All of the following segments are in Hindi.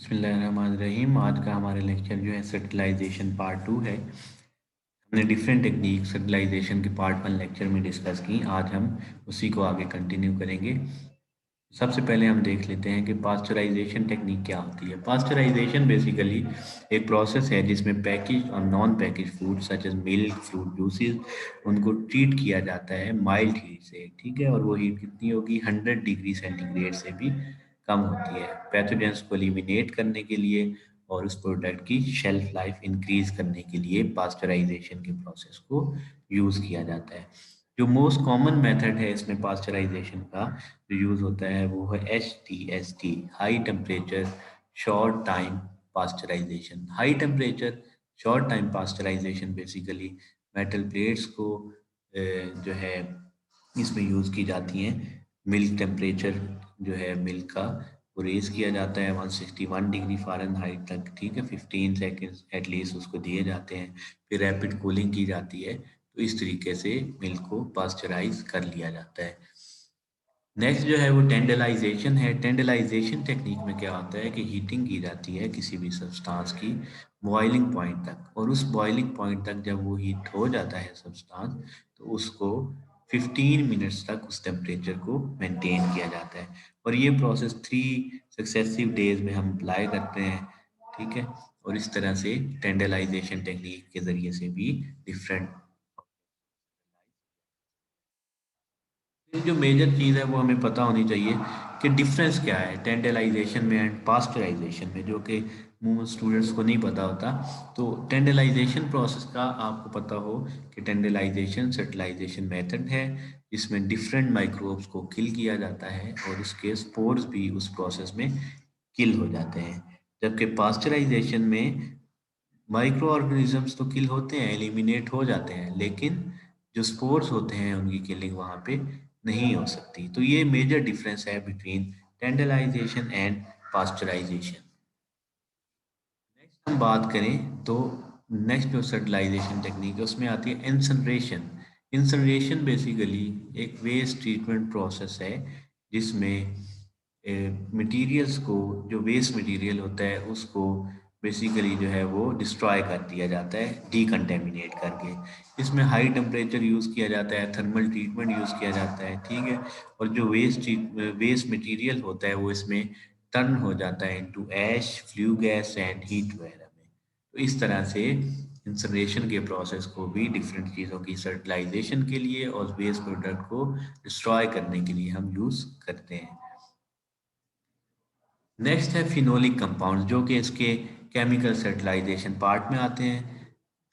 बिस्मिल्लाहिर्रहमानिर्रहीम। आज का हमारा लेक्चर जो है सर्टिलाइजेशन पार्ट 2 है। हमने डिफरेंट टेक्निक सर्टिलाइजेशन के पार्ट 1 लेक्चर में डिस्कस की। आज हम उसी को आगे कंटिन्यू करेंगे। सबसे पहले हम देख लेते हैं कि पास्चराइजेशन टेक्निक क्या होती है। पास्चराइजेशन बेसिकली एक प्रोसेस है जिसमें पैकेज और non package food such as milk, fruit juices, उनको ट्रीट किया जाता है माइल्ड हीट से। ठीक है, और वो हीट कितनी होगी? 100 डिग्री सेंटीग्रेड से भी कम होती है, पैथोजेंस को एलिमिनेट करने के लिए और उस प्रोडक्ट की शेल्फ लाइफ इंक्रीज करने के लिए पास्चराइजेशन के प्रोसेस को यूज़ किया जाता है। जो मोस्ट कॉमन मेथड है इसमें पास्चराइजेशन का जो यूज़ होता है वो है HTST, high temperature short time pasteurization. High temperature short time pasteurization basically metal plates को जो है इसमें यूज़ की जाती हैं। मिल्क टेम्परेचर जो है मिल्क का वो रेज़ किया जाता है 161 डिग्री फ़ारेनहाइट तक। ठीक है, 15 सेकेंड्स एटलीस्ट उसको दिए जाते हैं, फिर रैपिड कूलिंग की जाती है। तो इस तरीके से मिल्क को पास्चराइज कर लिया जाता है। नेक्स्ट जो है वो टेंडलाइजेशन है। टेंडलाइजेशन टेक्निक में क्या होता है कि हीटिंग की जाती है किसी भी सब्सटेंस की बॉइलिंग पॉइंट तक, और उस बॉइलिंग पॉइंट तक जब वो हीट हो जाता है सब्सटेंस, तो उसको 15 मिनट्स तक उस टेम्परेचर को मेंटेन किया जाता है। और ये प्रोसेस 3 सक्सेसिव डेज में हम अप्लाई करते हैं। ठीक है, और इस तरह से टेंडलाइजेशन टेक्निक के ज़रिए से भी डिफरेंट। ये जो मेजर चीज़ है वो हमें पता होनी चाहिए कि डिफरेंस क्या है टेंडलाइजेशन में एंड पास्चराइजेशन में, जो कि मूव स्टूडेंट्स को नहीं पता होता। तो टेंडलाइजेशन प्रोसेस का आपको पता हो कि टेंडलाइजेशन सर्टिलाइजेशन मेथड है जिसमें डिफरेंट माइक्रोब्स को किल किया जाता है और उसके स्पोर्स भी उस प्रोसेस में किल हो जाते हैं। जबकि पास्चराइजेशन में माइक्रो ऑर्गेनिजम्स तो किल होते हैं, एलिमिनेट हो जाते हैं, लेकिन जो स्पोर्स होते हैं उनकी किलिंग वहाँ पे नहीं हो सकती। तो ये मेजर डिफरेंस है बिटवीन टेंडलाइजेशन एंड पास्चराइजेशन। नेक्स्ट हम बात करें तो नेक्स्ट जो सर्टिलाइजेशन टेक्निक है उसमें आती है इंसनरेशन। इंसनरेशन बेसिकली एक वेस्ट ट्रीटमेंट प्रोसेस है जिसमें मटेरियल्स को, जो वेस्ट मटेरियल होता है उसको बेसिकली जो है वो डिस्ट्रॉय कर दिया जाता है डीकंटेमिनेट करके। इसमें हाई टेम्परेचर यूज़ किया जाता है, थर्मल ट्रीटमेंट यूज़ किया जाता है। ठीक है, और जो वेस्ट मटेरियल होता है वो इसमें टर्न हो जाता है into ash, flue gas and heat वगैरह में। तो इस तरह से इंसनरेशन के प्रोसेस को भी डिफरेंट चीज़ों की फर्टिलाइजेशन के लिए और वेस्ट प्रोडक्ट को डिस्ट्रॉय करने के लिए हम यूज़ करते हैं। नेक्स्ट है फिनोलिक कंपाउंड्स, जो कि इसके केमिकल फर्टिलाइजेशन पार्ट में आते हैं।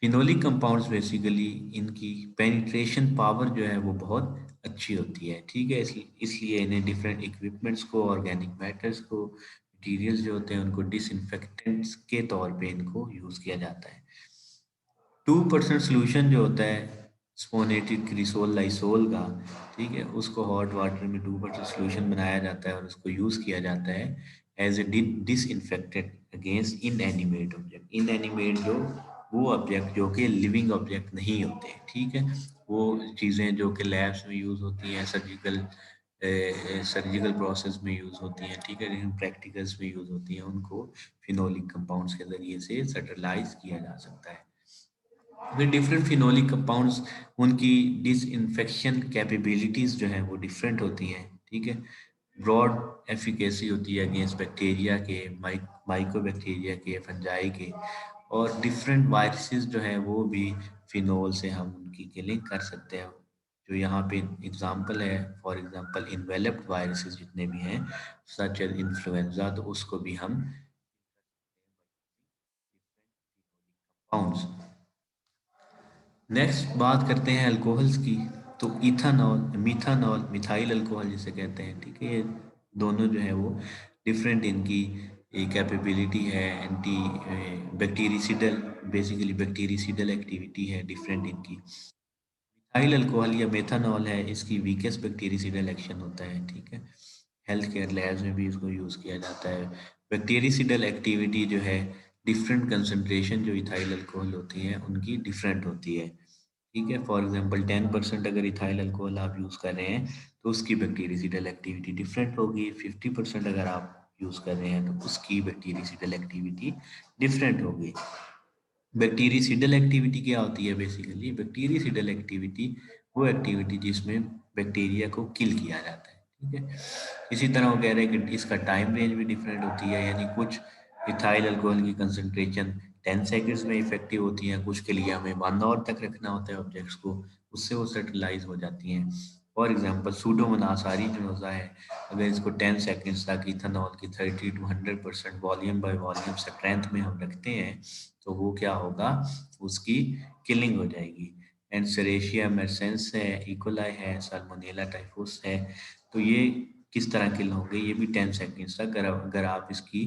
फिनोलिक कंपाउंड्स बेसिकली इनकी पेनिट्रेशन पावर जो है वो बहुत अच्छी होती है। ठीक है, इसलिए इन्हें डिफरेंट इक्विपमेंट्स को, ऑर्गेनिक मैटर्स को, मटीरियल्स जो होते हैं उनको डिसइंफेक्टेंट्स के तौर पे इनको यूज़ किया जाता है। 2% सोल्यूशन जो होता है स्पोनेटेड क्रिसोल लाइसोल का, ठीक है, उसको हॉट वाटर में 2% सोल्यूशन बनाया जाता है और उसको यूज़ किया जाता है as a disinfectant against inanimate object. Inanimate जो वो ऑब्जेक्ट जो कि लिविंग ऑब्जेक्ट नहीं होते। ठीक है, वो चीज़ें जो कि लैब्स में यूज़ होती हैं, सर्जिकल प्रोसेस में यूज़ होती हैं। ठीक है, लेकिन प्रैक्टिकल्स में यूज़ होती हैं, उनको फिनोलिक कंपाउंड्स के ज़रिए से सर्टलाइज किया जा सकता है। फिर डिफरेंट फिनोलिक कंपाउंड्स, उनकी डिसइंफेक्शन कैपेबिलिटीज़ जो हैं वो डिफरेंट होती हैं। ठीक है, ब्रॉड एफिकेसी होती है अगेंस्ट बैक्टीरिया के, माइकोबैक्टीरिया के, फंजाई के, और डिफरेंट वायरसेस जो हैं वो भी फिनोल से हम उनकी किलिंग कर सकते हैं। जो यहाँ पे एग्जांपल है, फॉर एग्जांपल इन्वेलप्ड वायरसेस जितने भी हैं सच एज इन्फ्लुएंजा, तो उसको भी हम कंपाउंड्स। नेक्स्ट बात करते हैं अल्कोहल्स की। तो इथानॉल, मिथानॉल, मिथाइल अल्कोहल जिसे कहते हैं। ठीक है, ये दोनों जो है वो डिफरेंट इनकी कैपेबिलिटी है, एंटी बैक्टीरिसिडल, बेसिकली बैक्टीरिसिडल एक्टिविटी है डिफरेंट इनकी। मिथाइल अल्कोहल या मेथानॉल है, इसकी वीकेस्ट बैक्टीरिसिडल एक्शन होता है। ठीक है, हेल्थ केयर लैब्स में भी इसको यूज़ किया जाता है। बैक्टीरिसिडल एक्टिविटी जो है, डिफरेंट कंसंट्रेशन जो इथाइल अल्कोहल होती हैं उनकी डिफरेंट होती है। ठीक है, फॉर एग्जांपल 10% अगर इथाइल अल्कोहल आप यूज़ कर रहे हैं तो उसकी बैक्टीरिसिडल एक्टिविटी डिफरेंट होगी। 50% अगर आप यूज़ कर रहे हैं तो उसकी बैक्टीरियसिडल एक्टिविटी डिफरेंट होगी। बैक्टीरियसिडल एक्टिविटी क्या होती है? बेसिकली बैक्टीरियसिडल एक्टिविटी वो एक्टिविटी जिसमें बैक्टीरिया को किल किया जाता है, ठीक है। इसी तरह वो कह रहे हैं कि इसका टाइम रेंज भी डिफरेंट होती है, यानी कुछ इथाइल अल्कोहल की कंसंट्रेशन 10 सेकेंड्स में इफेक्टिव होती हैं, कुछ के लिए हमें 1 आवर तक रखना होता है ऑब्जेक्ट्स को, उससे वो सेटलाइज हो जाती हैं। फॉर एग्जांपल सूडोमोनास आरिजिनोसा है, अगर इसको 10 सेकेंड्स तक इथेनॉल की 30 to 100% volume by volume strength में हम रखते हैं तो वो क्या होगा, उसकी किलिंग हो जाएगी। एंड सेरेशिया मेर्सेंस है, इकोलाई है, साल्मोनेला टाइफूस है, तो ये किस तरह किल होंगे, ये भी 10 सेकेंड्स तक। अगर आप इसकी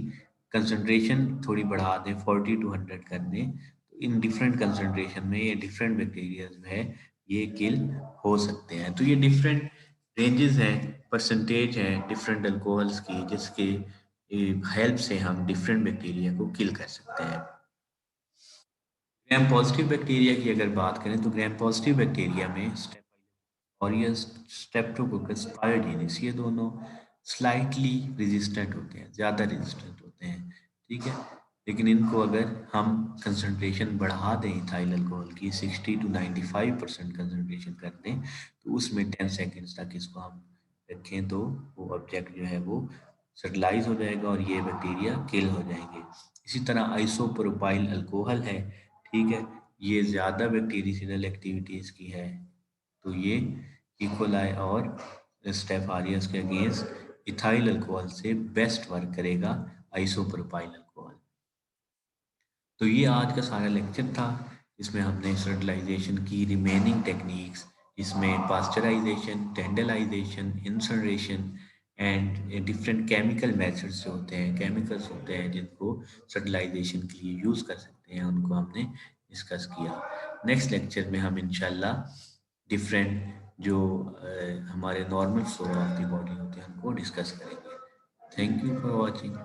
कंसंट्रेशन थोड़ी बढ़ा दें, 40 to 100 कर दें, तो इन डिफरेंट कंसंट्रेशन में ये डिफरेंट बैक्टीरिया जो है ये किल हो सकते हैं। तो ये डिफरेंट रेंजेस हैं, परसेंटेज हैं डिफरेंट अल्कोहल्स की, जिसके हेल्प से हम डिफरेंट बैक्टीरिया को किल कर सकते हैं। ग्राम पॉजिटिव बैक्टीरिया की अगर बात करें तो ग्राम पॉजिटिव बैक्टीरिया में ऑरियस, स्ट्रेप्टोकोकस, पायोजेनिस, ये दोनों स्लाइटली रेजिस्टेंट होते हैं, ज़्यादा रेजिस्टेंट होते हैं, ठीक है। लेकिन इनको अगर हम कंसंट्रेशन बढ़ा दें इथाइल अल्कोहल की 60 to 95% कंसंट्रेशन कर दें, तो उसमें 10 सेकेंड्स तक इसको हम रखें तो वो ऑब्जेक्ट जो है वो सेटलाइज हो जाएगा और ये बैक्टीरिया किल हो जाएंगे। इसी तरह आइसोप्रोपाइल अल्कोहल है, ठीक है, ये ज़्यादा बैक्टीरियल एक्टिविटी इसकी है, तो ये इकोलाई और स्टेफारियस के अगेंस्ट इथाइल अल्कोहल से बेस्ट वर्क करेगा आइसोप्रोपाइल अल्कोहल। तो ये आज का सारा लेक्चर था, इसमें हमने स्टरलाइजेशन की रिमेनिंग टेक्निक्स, इसमें pasteurisation, tyndallisation, incineration and different chemical methods जो होते हैं, केमिकल्स होते हैं जिनको स्टरलाइजेशन के लिए यूज़ कर सकते हैं, उनको हमने डिस्कस किया। नेक्स्ट लेक्चर में हम इंशाल्लाह डिफरेंट जो हमारे normal flora of the body होते हैं उनको डिस्कस करेंगे। Thank you for watching.